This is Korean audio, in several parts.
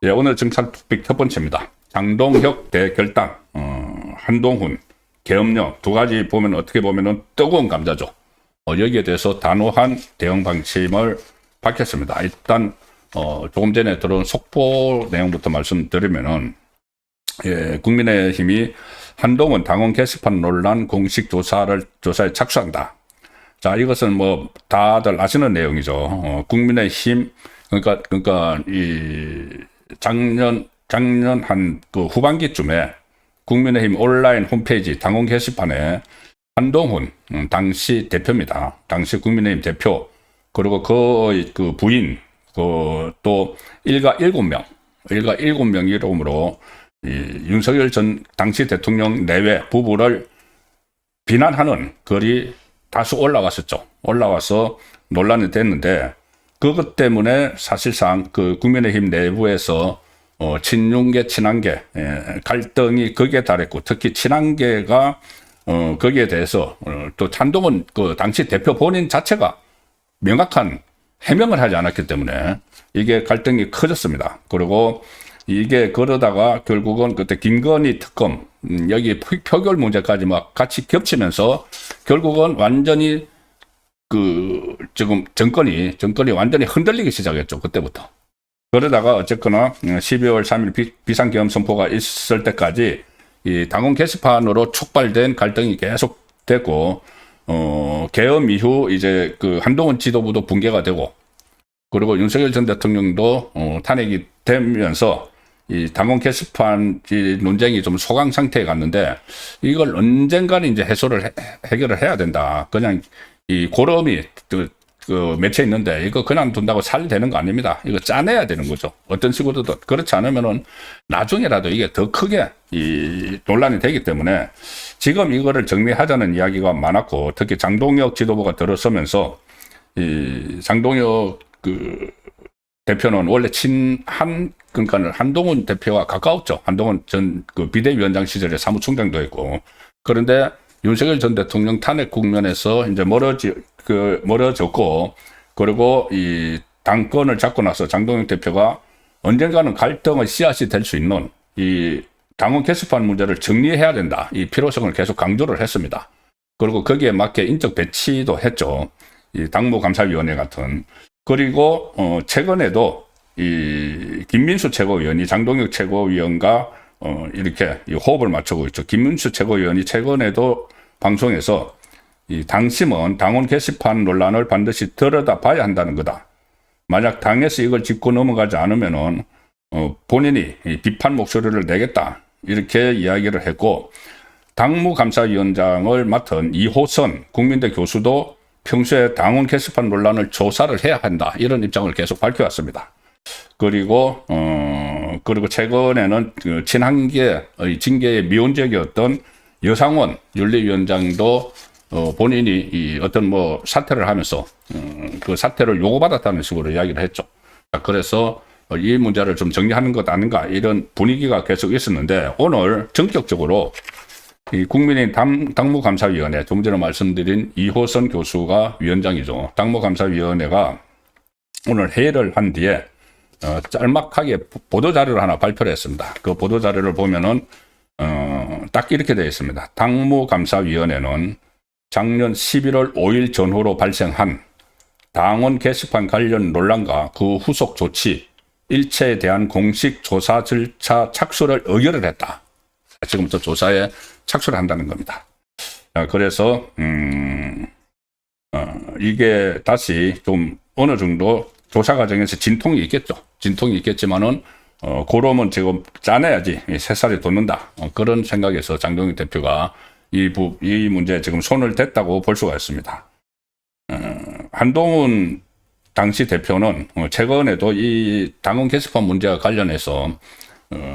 예, 오늘 정찰 토픽 첫 번째입니다. 장동혁 대결당, 한동훈, 계엄령 두 가지 보면 어떻게 보면은 뜨거운 감자죠. 여기에 대해서 단호한 대응 방침을 밝혔습니다. 일단 조금 전에 들어온 속보 내용부터 말씀드리면은, 예, 국민의힘이 한동훈 당원 게시판 논란 공식 조사에 착수한다. 자, 이것은 뭐 다들 아시는 내용이죠. 국민의힘 그러니까 이 작년 한 그 후반기쯤에 국민의힘 온라인 홈페이지 당원 게시판에 한동훈 당시 대표입니다. 당시 국민의힘 대표 그리고 그 부인 또 일가 7명 이름으로 이 윤석열 전 당시 대통령 내외 부부를 비난하는 글이 다수 올라왔었죠. 올라와서 논란이 됐는데 그것 때문에 사실상 그 국민의힘 내부에서 친윤계 친한계 갈등이 극에 달했고 특히 친한계가 거기에 대해서 또 한동훈 그 당시 대표 본인 자체가 명확한 해명을 하지 않았기 때문에 이게 갈등이 커졌습니다. 그리고 이게 그러다가 결국은 그때 김건희 특검 여기 표결 문제까지 막 같이 겹치면서 결국은 완전히 그 지금 정권이 완전히 흔들리기 시작했죠. 그때부터. 그러다가 어쨌거나 12월 3일 비상계엄 선포가 있을 때까지 이 당원 게시판으로 촉발된 갈등이 계속됐고 계엄 이후 이제 그 한동훈 지도부도 붕괴가 되고 그리고 윤석열 전 대통령도 탄핵이 되면서 이 당원 게시판 논쟁이 좀 소강 상태에 갔는데 이걸 언젠가는 이제 해결을 해야 된다. 그냥 이 고름이 그 맺혀 있는데 이거 그냥 둔다고 살되는 거 아닙니다. 이거 짜내야 되는 거죠. 어떤 식으로든 그렇지 않으면은 나중에라도 이게 더 크게 이 논란이 되기 때문에 지금 이거를 정리하자는 이야기가 많았고 특히 장동혁 지도부가 들어서면서 이 장동혁 그 대표는 원래 그러니까 한동훈 대표와 가까웠죠. 한동훈 전 그 비대위원장 시절에 사무총장도 했고 그런데 윤석열 전 대통령 탄핵 국면에서 이제 멀어졌고 그리고 이 당권을 잡고 나서 장동혁 대표가 언젠가는 갈등의 씨앗이 될 수 있는 이 당원 게시판 문제를 정리해야 된다. 이 필요성을 계속 강조를 했습니다. 그리고 거기에 맞게 인적 배치도 했죠. 이 당무감사위원회 같은. 그리고 최근에도 이 김민수 최고위원이 장동혁 최고위원과 이렇게 호흡을 맞추고 있죠. 김민수 최고위원이 최근에도 방송에서 이 당심은 당원 게시판 논란을 반드시 들여다봐야 한다는 거다. 만약 당에서 이걸 짚고 넘어가지 않으면은 본인이 이 비판 목소리를 내겠다. 이렇게 이야기를 했고 당무감사위원장을 맡은 이호선 국민대 교수도 평소에 당원 게시판 논란을 조사를 해야 한다. 이런 입장을 계속 밝혀왔습니다. 그리고 최근에는 그 친한계의 징계의 미온적이었던 여상원 윤리위원장도 본인이 이 어떤 뭐 사퇴를 하면서 그 사퇴를 요구받았다는 식으로 이야기를 했죠. 그래서 이 문제를 좀 정리하는 것 아닌가 이런 분위기가 계속 있었는데 오늘 전격적으로 이 국민의힘 당무감사위원회 좀 전에 말씀드린 이호선 교수가 위원장이죠. 당무감사위원회가 오늘 회의를 한 뒤에 짤막하게 보도자료를 하나 발표를 했습니다. 그 보도자료를 보면은 딱 이렇게 되어 있습니다. 당무감사위원회는 작년 11월 5일 전후로 발생한 당원 게시판 관련 논란과 그 후속 조치 일체에 대한 공식 조사 절차 착수를 의결을 했다. 지금부터 조사에 착수를 한다는 겁니다. 그래서 이게 다시 좀 어느 정도 조사 과정에서 진통이 있겠죠. 진통이 있겠지만은 그러면 지금 짜내야지 새살이 돋는다. 그런 생각에서 장동혁 대표가 이 문제에 지금 손을 댔다고 볼 수가 있습니다. 한동훈 당시 대표는 최근에도 이 당원 게시판 문제와 관련해서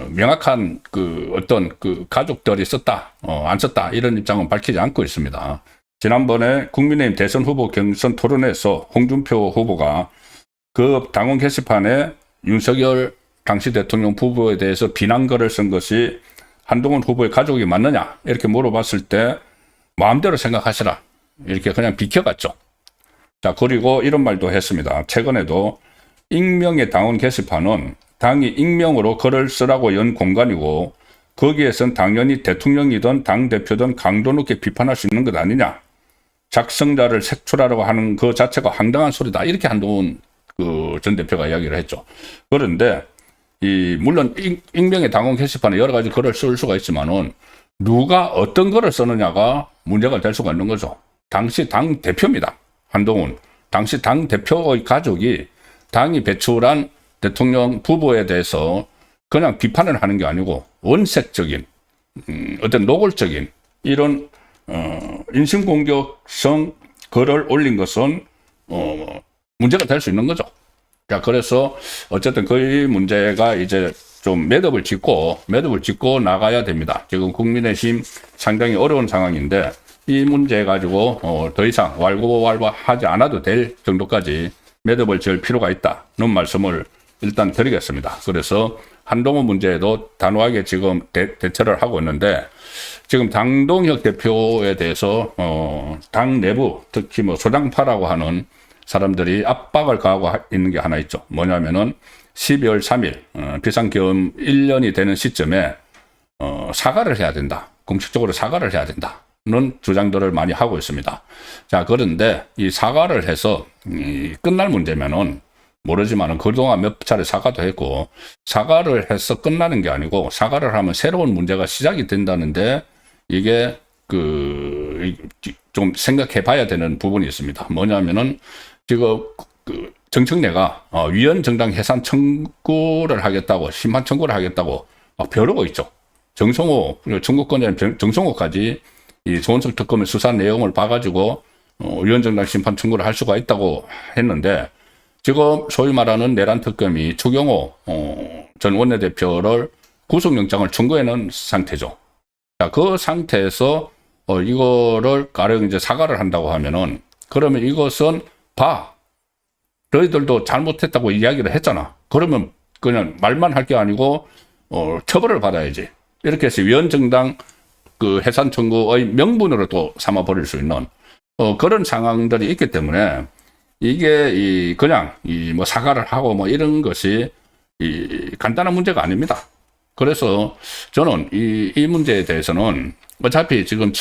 명확한 그 어떤 그 가족들이 썼다, 안 썼다 이런 입장은 밝히지 않고 있습니다. 지난번에 국민의힘 대선 후보 경선 토론회에서 홍준표 후보가 그 당원 게시판에 윤석열 당시 대통령 부부에 대해서 비난글을 쓴 것이 한동훈 후보의 가족이 맞느냐 이렇게 물어봤을 때 마음대로 생각하시라 이렇게 그냥 비켜갔죠. 자, 그리고 이런 말도 했습니다. 최근에도 익명의 당원 게시판은 당이 익명으로 글을 쓰라고 연 공간이고 거기에선 당연히 대통령이든 당대표든 강도 높게 비판할 수 있는 것 아니냐. 작성자를 색출하라고 하는 그 자체가 황당한 소리다. 이렇게 한동훈 그 전 대표가 이야기를 했죠. 그런데 물론 익명의 당원 게시판에 여러 가지 글을 쓸 수가 있지만은 누가 어떤 글을 쓰느냐가 문제가 될 수가 있는 거죠. 당시 당 대표입니다. 한동훈. 당시 당 대표의 가족이 당이 배출한 대통령 후보에 대해서 그냥 비판을 하는 게 아니고 원색적인 어떤 노골적인 이런 인신공격성 글을 올린 것은 문제가 될 수 있는 거죠. 자, 그래서 어쨌든 그 문제가 이제 좀 매듭을 짓고 나가야 됩니다. 지금 국민의힘 상당히 어려운 상황인데 이 문제 가지고 더 이상 왈가왈부하지 않아도 될 정도까지 매듭을 지을 필요가 있다는 말씀을 일단 드리겠습니다. 그래서 한동훈 문제에도 단호하게 지금 대처를 하고 있는데 지금 장동혁 대표에 대해서 당 내부 특히 뭐 소장파라고 하는 사람들이 압박을 가하고 있는 게 하나 있죠. 뭐냐면은 12월 3일 비상계엄 1년이 되는 시점에 사과를 해야 된다. 공식적으로 사과를 해야 된다는 주장들을 많이 하고 있습니다. 자, 그런데 이 사과를 해서 끝날 문제면은 모르지만은 그동안 몇 차례 사과도 했고 사과를 해서 끝나는 게 아니고 사과를 하면 새로운 문제가 시작이 된다는데 이게 좀 생각해 봐야 되는 부분이 있습니다. 뭐냐면은 지금 정청래가 위헌 정당 해산 청구를 하겠다고 심판 청구를 하겠다고 벼르고 있죠. 정성호 청구권자인 정성호까지 이 조은석 특검의 수사 내용을 봐가지고 위헌 정당 심판 청구를 할 수가 있다고 했는데 지금 소위 말하는 내란 특검이 추경호 전 원내대표를 구속영장을 청구해놓은 상태죠. 자, 그 상태에서 이거를 가령 이제 사과를 한다고 하면은 그러면 이것은 너희들도 잘못했다고 이야기를 했잖아. 그러면 그냥 말만 할 게 아니고 처벌을 받아야지. 이렇게 해서 위헌정당 그 해산 청구의 명분으로 또 삼아 버릴 수 있는 그런 상황들이 있기 때문에 이게 그냥 뭐 사과를 하고 뭐 이런 것이 간단한 문제가 아닙니다. 그래서 저는 이 문제에 대해서는 어차피 지금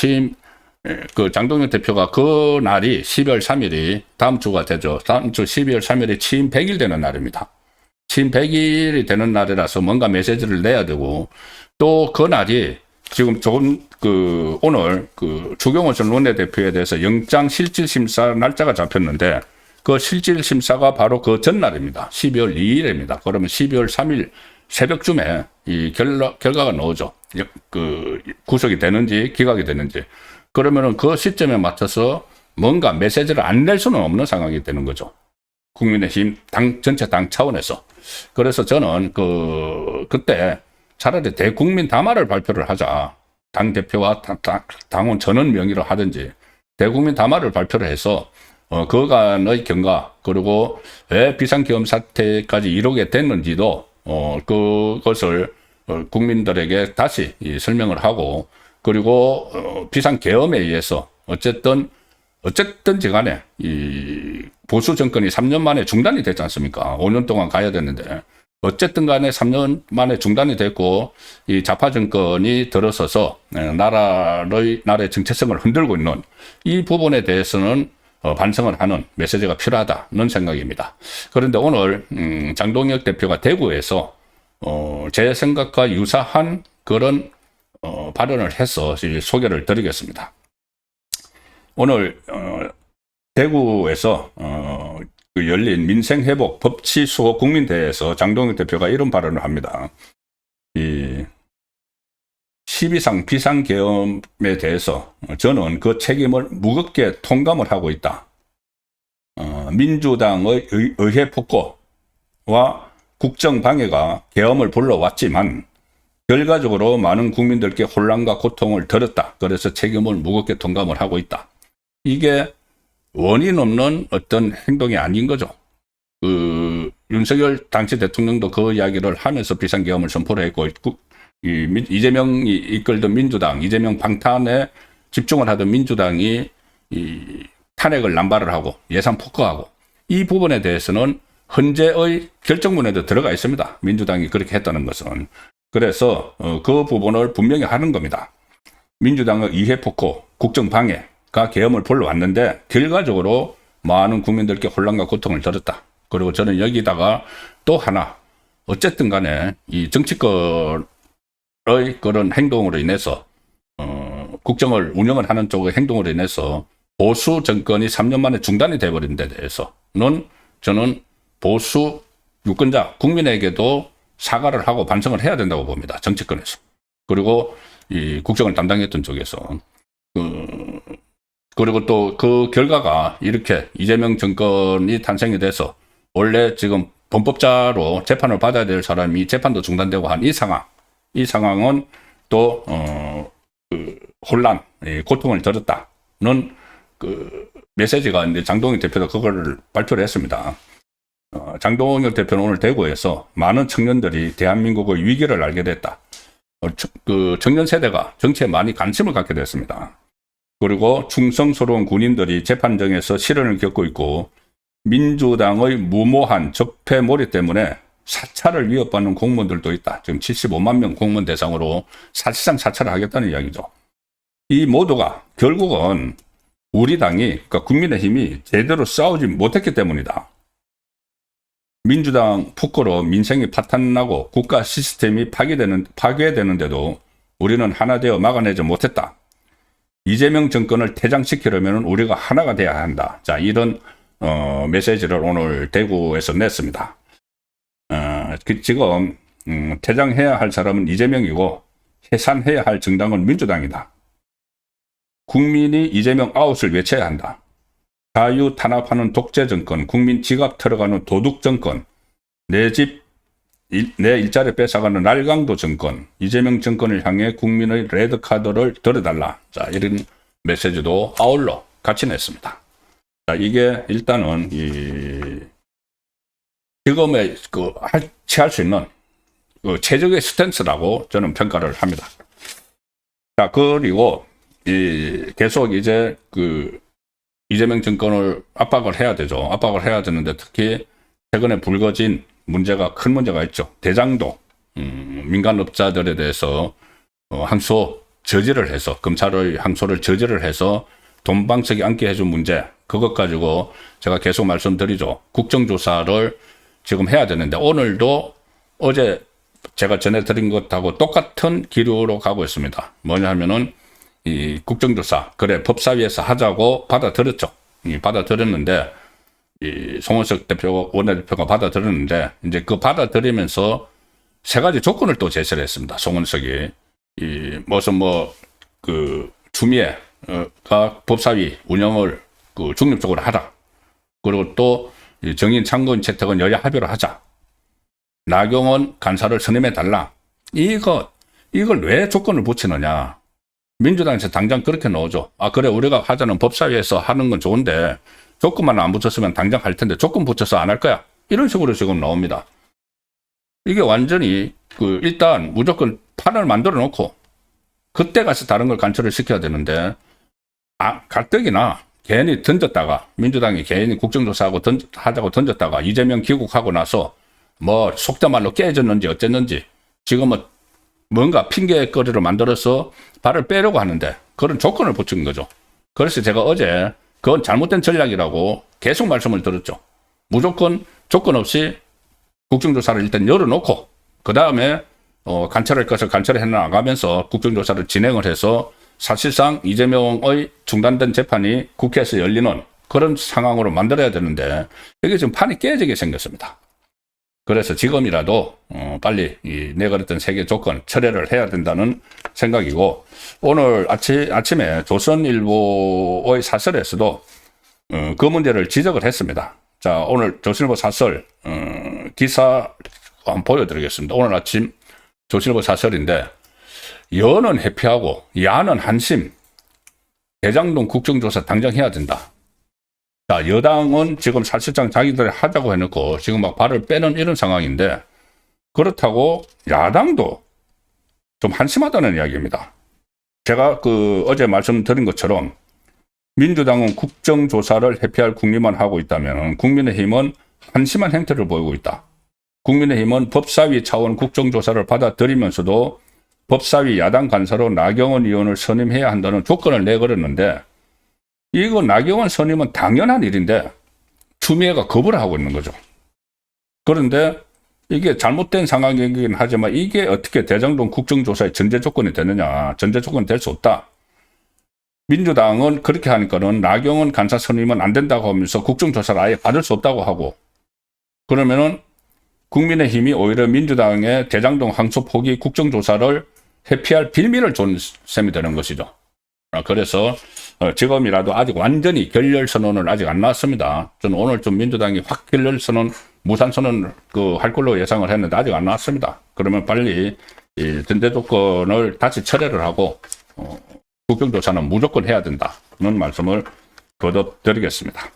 그 장동혁 대표가 그 날이 12월 3일이 다음 주가 되죠. 다음 주 12월 3일이 취임 100일 되는 날입니다. 취임 100일이 되는 날이라서 뭔가 메시지를 내야 되고 또 그 날이 지금 오늘 추경호 전 원내대표에 대해서 영장 실질심사 날짜가 잡혔는데 그 실질심사가 바로 그 전날입니다. 12월 2일입니다. 그러면 12월 3일 새벽쯤에 이 결과가 나오죠. 구속이 되는지 기각이 되는지. 그러면은 그 시점에 맞춰서 뭔가 메시지를 안 낼 수는 없는 상황이 되는 거죠. 국민의힘 전체 당 차원에서. 그래서 저는 그때 차라리 대국민 담화를 발표를 하자. 당 대표와 당원 전원 명의로 하든지 대국민 담화를 발표를 해서 그간의 경과 그리고 왜 비상계엄 사태까지 이르게 됐는지도 그것을 국민들에게 다시 설명을 하고 그리고 비상계엄에 의해서 어쨌든지 간에 이 보수 정권이 3년 만에 중단이 됐지 않습니까? 5년 동안 가야 되는데 어쨌든 간에 3년 만에 중단이 됐고 이 좌파 정권이 들어서서 나라의 정체성을 흔들고 있는 이 부분에 대해서는 반성을 하는 메시지가 필요하다는 생각입니다. 그런데 오늘 장동혁 대표가 대구에서 제 생각과 유사한 그런 발언을 해서 소개를 드리겠습니다. 오늘 대구에서 열린 민생회복 법치수호 국민대회에서 장동혁 대표가 이런 발언을 합니다. 12상 비상계엄에 대해서 저는 그 책임을 무겁게 통감을 하고 있다. 민주당의 의회 폭거와 국정방해가 계엄을 불러왔지만 결과적으로 많은 국민들께 혼란과 고통을 들었다. 그래서 책임을 무겁게 통감을 하고 있다. 이게 원인 없는 어떤 행동이 아닌 거죠. 윤석열 당시 대통령도 그 이야기를 하면서 비상계엄을 선포를 했고 이재명이 이끌던 민주당, 이재명 방탄에 집중을 하던 민주당이 이 탄핵을 남발을 하고 예산 폭거하고 이 부분에 대해서는 헌재의 결정문에도 들어가 있습니다. 민주당이 그렇게 했다는 것은. 그래서 그 부분을 분명히 하는 겁니다. 민주당의 이해 폭거, 국정 방해가 계엄을 불러왔는데 결과적으로 많은 국민들께 혼란과 고통을 들었다. 그리고 저는 여기다가 또 하나, 어쨌든 간에 이 정치권의 그런 행동으로 인해서 국정을 운영을 하는 쪽의 행동으로 인해서 보수 정권이 3년 만에 중단이 돼버린 데 대해서는 저는 보수 유권자, 국민에게도 사과를 하고 반성을 해야 된다고 봅니다. 정치권에서. 그리고 이 국정을 담당했던 쪽에서. 그리고 또 그 결과가 이렇게 이재명 정권이 탄생이 돼서 원래 지금 범법자로 재판을 받아야 될 사람이 재판도 중단되고 한 이 상황은 또, 혼란, 고통을 들었다는 메시지가 있는데 장동혁 대표도 그걸 발표를 했습니다. 장동혁 대표는 오늘 대구에서 많은 청년들이 대한민국의 위기를 알게 됐다. 청년 세대가 정치에 많이 관심을 갖게 됐습니다. 그리고 충성스러운 군인들이 재판정에서 시련을 겪고 있고 민주당의 무모한 적폐몰이 때문에 사찰을 위협받는 공무원들도 있다. 지금 75만 명 공무원 대상으로 사실상 사찰을 하겠다는 이야기죠. 이 모두가 결국은 우리 당이, 그러니까 국민의힘이 제대로 싸우지 못했기 때문이다. 민주당 폭거로 민생이 파탄나고 국가 시스템이 파괴되는데도 우리는 하나 되어 막아내지 못했다. 이재명 정권을 퇴장시키려면 우리가 하나가 돼야 한다. 자, 이런 메시지를 오늘 대구에서 냈습니다. 지금 퇴장해야 할 사람은 이재명이고 해산해야 할 정당은 민주당이다. 국민이 이재명 아웃을 외쳐야 한다. 자유 탄압하는 독재 정권, 국민 지갑 털어가는 도둑 정권, 내 일자리 뺏어가는 날강도 정권, 이재명 정권을 향해 국민의 레드카드를 들어달라. 자, 이런 메시지도 아울러 같이 냈습니다. 자, 이게 일단은 지금의 취할 수 있는 최적의 스탠스라고 저는 평가를 합니다. 자, 그리고 계속 이제 이재명 정권을 압박을 해야 되죠. 압박을 해야 되는데 특히 최근에 불거진 문제가 큰 문제가 있죠. 대장동 민간업자들에 대해서 항소 저지를 해서 검찰의 항소를 저지를 해서 돈방석에 앉게 해준 문제, 그것 가지고 제가 계속 말씀드리죠. 국정조사를 지금 해야 되는데 오늘도 어제 제가 전해드린 것하고 똑같은 기류로 가고 있습니다. 뭐냐 하면은 이 국정조사, 그래 법사위에서 하자고 받아들였죠. 받아들였는데 이 송원석 원내대표가 받아들였는데 이제 그 받아들이면서 세 가지 조건을 또 제시를 했습니다. 송원석이 무슨 추미애가 법사위 운영을 중립적으로 하라. 그리고 또 정인 참고인 채택은 여야 합의로 하자. 나경원 간사를 선임해 달라. 이걸 왜 조건을 붙이느냐? 민주당에서 당장 그렇게 넣어줘. 아, 그래, 우리가 하자는 법사위에서 하는 건 좋은데, 조건만 안 붙였으면 당장 할 텐데, 조건 붙여서 안 할 거야. 이런 식으로 지금 나옵니다. 이게 완전히, 일단 무조건 판을 만들어 놓고, 그때 가서 다른 걸 관철을 시켜야 되는데, 가뜩이나 괜히 던졌다가, 민주당이 괜히 국정조사하고 하자고 던졌다가, 이재명 귀국하고 나서, 속된 말로 깨졌는지 어쨌는지, 지금은 뭔가 핑계거리를 만들어서 발을 빼려고 하는데 그런 조건을 붙인 거죠. 그래서 제가 어제 그건 잘못된 전략이라고 계속 말씀을 드렸죠. 무조건 조건 없이 국정조사를 일단 열어놓고 그 다음에 관철할 것을 관철해 나가면서 국정조사를 진행을 해서 사실상 이재명의 중단된 재판이 국회에서 열리는 그런 상황으로 만들어야 되는데 이게 지금 판이 깨지게 생겼습니다. 그래서 지금이라도 빨리 내걸었던 세 개 조건 철회를 해야 된다는 생각이고 오늘 아침에 조선일보의 사설에서도 그 문제를 지적을 했습니다. 자, 오늘 조선일보 사설 기사 한번 보여드리겠습니다. 오늘 아침 조선일보 사설인데 여는 회피하고 야는 한심, 대장동 국정조사 당장 해야 된다. 자, 여당은 지금 사실상 자기들이 하자고 해놓고 지금 막 발을 빼는 이런 상황인데 그렇다고 야당도 좀 한심하다는 이야기입니다. 제가 어제 말씀드린 것처럼 민주당은 국정조사를 회피할 국리만 하고 있다면 국민의힘은 한심한 행태를 보이고 있다. 국민의힘은 법사위 차원 국정조사를 받아들이면서도 법사위 야당 간사로 나경원 의원을 선임해야 한다는 조건을 내걸었는데 이거 나경원 선임은 당연한 일인데 추미애가 거부를 하고 있는 거죠. 그런데 이게 잘못된 상황이긴 하지만 이게 어떻게 대장동 국정조사의 전제 조건이 되느냐. 전제 조건이 될 수 없다. 민주당은 그렇게 하니까는 나경원 간사 선임은 안 된다고 하면서 국정조사를 아예 받을 수 없다고 하고 그러면은 국민의힘이 오히려 민주당의 대장동 항소 포기 국정조사를 회피할 빌미를 준 셈이 되는 것이죠. 그래서 지금이라도 아직 완전히 결렬선언을 아직 안 나왔습니다. 저는 오늘 좀 민주당이 확 결렬선언, 무산선언 할 걸로 예상을 했는데 아직 안 나왔습니다. 그러면 빨리 이 전제 조건을 다시 철회를 하고 국정조사는 무조건 해야 된다. 그런 말씀을 거듭 드리겠습니다.